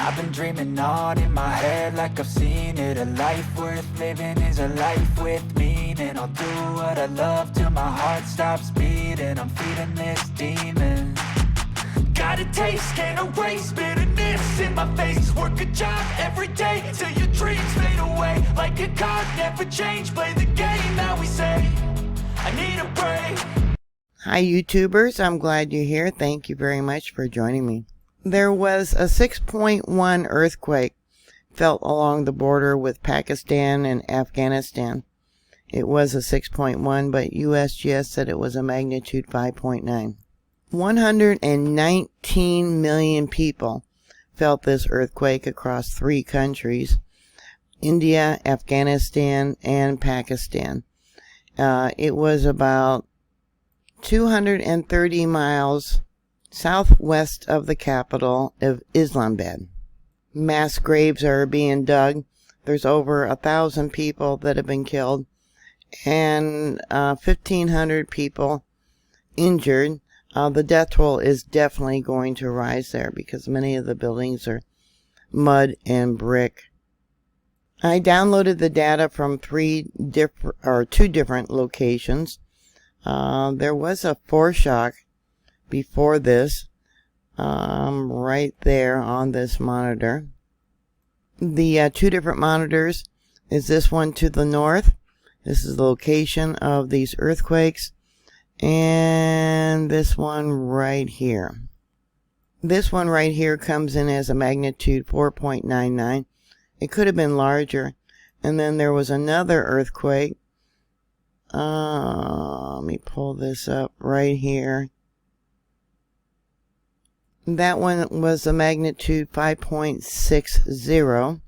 I've been dreaming on in my head like I've seen it. A life worth living is a life with meaning. I'll do what I love till my heart stops beating. I'm feeding this demon. Got a taste, can't erase bitterness in my face. Work a job every day till your dreams fade away. Like a card, never change, play the game that we say. I need a break. Hi YouTubers, I'm glad you're here. Thank you very much for joining me. There was a 6.1 earthquake felt along the border with Pakistan and Afghanistan. It was a 6.1, but USGS said it was a magnitude 5.9. 119 million people felt this earthquake across 3 countries, India, Afghanistan, and Pakistan. It was about 230 miles southwest of the capital of Islamabad. Mass graves are being dug. There's over 1,000 people that have been killed and 1,500 people injured. The death toll is definitely going to rise there because many of the buildings are mud and brick. I downloaded the data from 2 different locations. There was a foreshock before this, right there on this monitor. The 2 different monitors is this one to the north. This is the location of these earthquakes. And this one right here. This one right here comes in as a magnitude 4.99. It could have been larger. And then there was another earthquake. Let me pull this up right here. That one was a magnitude 5.60.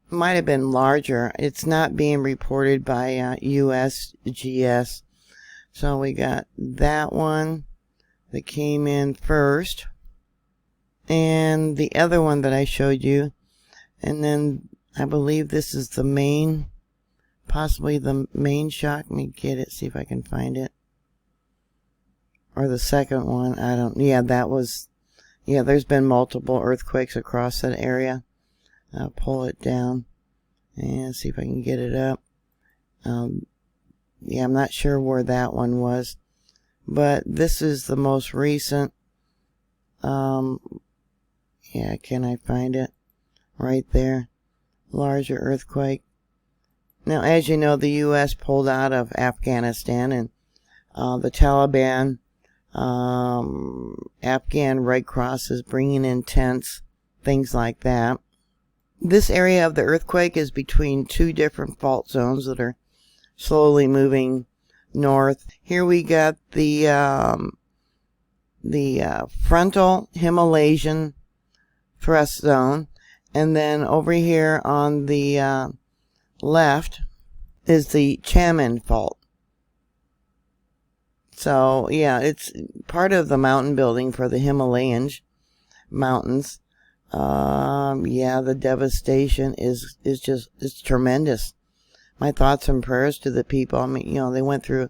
Might have been larger. It's not being reported by USGS. So we got that one that came in first. And the other one that I showed you. And then I believe this is the main, possibly the main shock. Let me get it, see if I can find it. Or the second one. There's been multiple earthquakes across that area. I'll pull it down and see if I can get it up. I'm not sure where that one was, but this is the most recent. Can I find it? Right there. Larger earthquake. Now, as you know, the U.S. pulled out of Afghanistan, and the Taliban, Afghan Red Cross is bringing in tents, things like that. This area of the earthquake is between 2 different fault zones that are slowly moving north. Here we got the frontal Himalayan thrust zone, and then over here on the left is the Chaman fault. So it's part of the mountain building for the Himalayan mountains. The devastation is tremendous. My thoughts and prayers to the people. I mean, they went through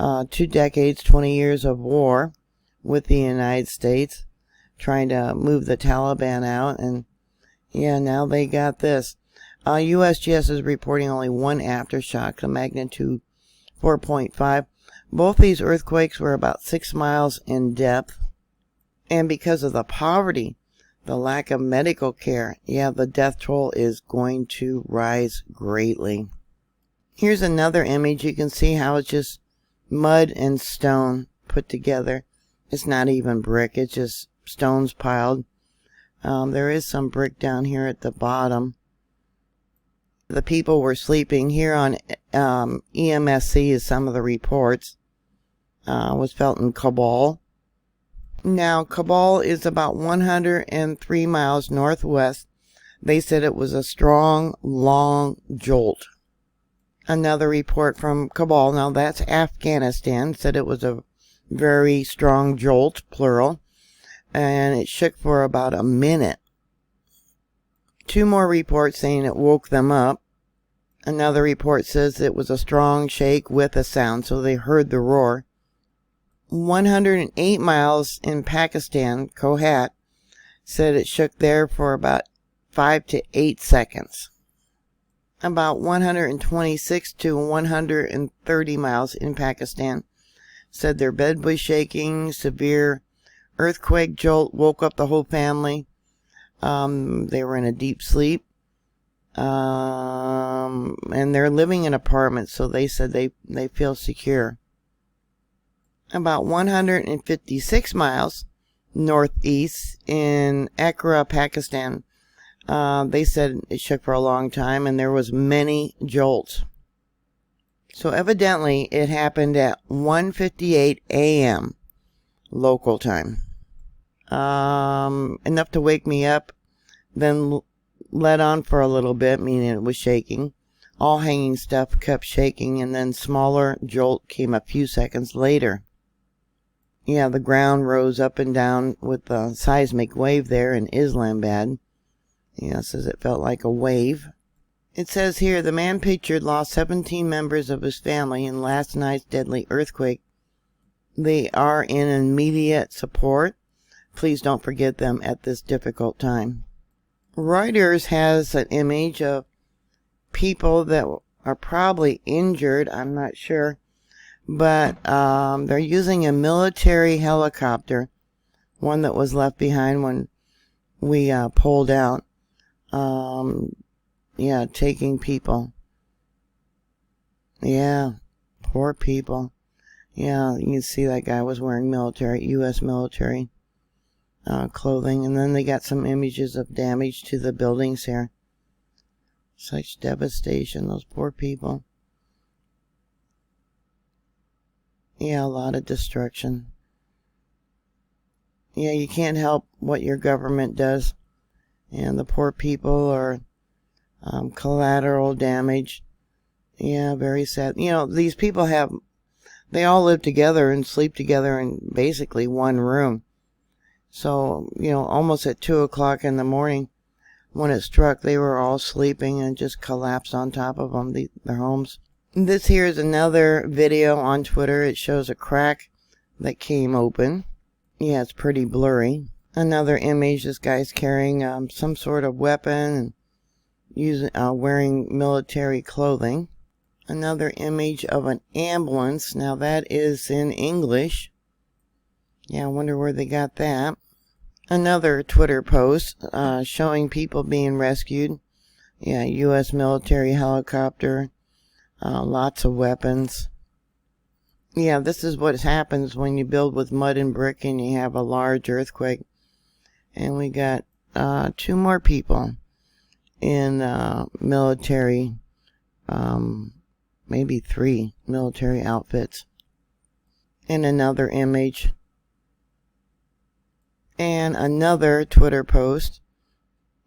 2 decades, 20 years of war with the United States, trying to move the Taliban out, and now they got this. USGS is reporting only 1 aftershock, a magnitude 4.5. Both these earthquakes were about 6 miles in depth, and because of the poverty, the lack of medical care, the death toll is going to rise greatly. Here's another image. You can see how it's just mud and stone put together. It's not even brick. It's just stones piled. There is some brick down here at the bottom. The people were sleeping. Here on EMSC is some of the reports. Was felt in Kabul. Now, Kabul is about 103 miles northwest. They said it was a strong, long jolt. Another report from Kabul, now that's Afghanistan, said it was a very strong jolt, plural, and it shook for about a minute. 2 more reports saying it woke them up. Another report says it was a strong shake with a sound, so they heard the roar. 108 miles in Pakistan, Kohat, said it shook there for about 5 to 8 seconds. About 126 to 130 miles in Pakistan said their bed was shaking. Severe earthquake jolt woke up the whole family. They were in a deep sleep. And they're living in apartments, so they said they feel secure. About 156 miles northeast in Accra, Pakistan, they said it shook for a long time and there was many jolts. So evidently it happened at 1:58 a.m. local time. Enough to wake me up, then let on for a little bit, meaning it was shaking. All hanging stuff kept shaking, and then smaller jolt came a few seconds later. Yeah, the ground rose up and down with the seismic wave there in Islamabad. Yeah, it says it felt like a wave. It says here, the man pictured lost 17 members of his family in last night's deadly earthquake. They are in immediate support. Please don't forget them at this difficult time. Reuters has an image of people that are probably injured, I'm not sure, but they're using a military helicopter, one that was left behind when we pulled out. Yeah, taking people. Yeah, poor people. Yeah, you can see that guy was wearing military, U.S. military clothing, and then they got some images of damage to the buildings here. Such devastation, those poor people. Yeah, a lot of destruction. Yeah, you can't help what your government does, and the poor people are collateral damage. Yeah, very sad. You know, these people they all live together and sleep together in basically one room. So, you know, almost at 2 o'clock in the morning when it struck, they were all sleeping and just collapsed on top of them, their homes. This here is another video on Twitter. It shows a crack that came open. Yeah, it's pretty blurry. Another image, this guy's carrying some sort of weapon and wearing military clothing. Another image of an ambulance. Now that is in English. Yeah, I wonder where they got that. Another Twitter post showing people being rescued. Yeah, U.S. military helicopter. Lots of weapons. Yeah, this is what happens when you build with mud and brick and you have a large earthquake. And we got 2 more people in military, maybe 3 military outfits. And another image. And another Twitter post.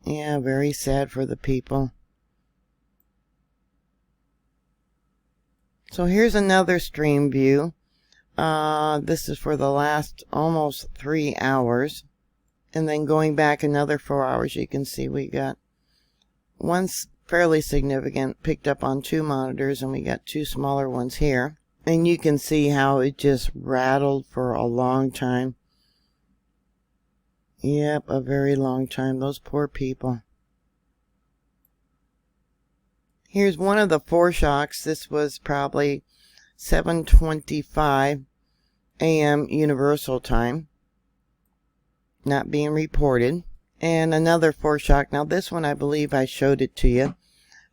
Yeah, very sad for the people. So here's another stream view. This is for the last almost 3 hours. And then going back another 4 hours, you can see we got one fairly significant picked up on 2 monitors, and we got 2 smaller ones here. And you can see how it just rattled for a long time. Yep, a very long time. Those poor people. Here's one of the foreshocks. This was probably 7:25 a.m. Universal Time. Not being reported. And another foreshock. Now this one, I believe I showed it to you.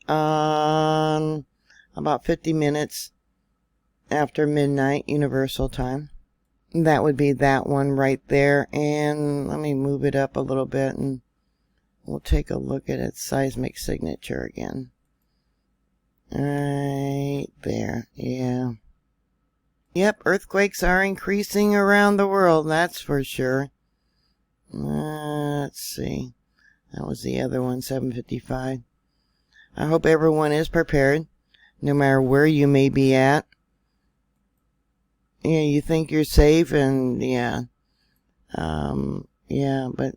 About 50 minutes after midnight Universal Time. That would be that one right there. And let me move it up a little bit and we'll take a look at its seismic signature again. Right there. Yeah. Yep, earthquakes are increasing around the world, that's for sure. Let's see. That was the other one, 7:55. I hope everyone is prepared, no matter where you may be at. Yeah, you think you're safe, and yeah. Yeah, but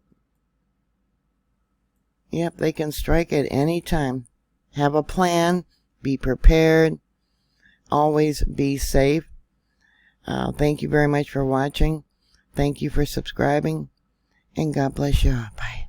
yep, they can strike at any time. Have a plan, be prepared, always be safe. Thank you very much for watching. Thank you for subscribing. And God bless you. Bye.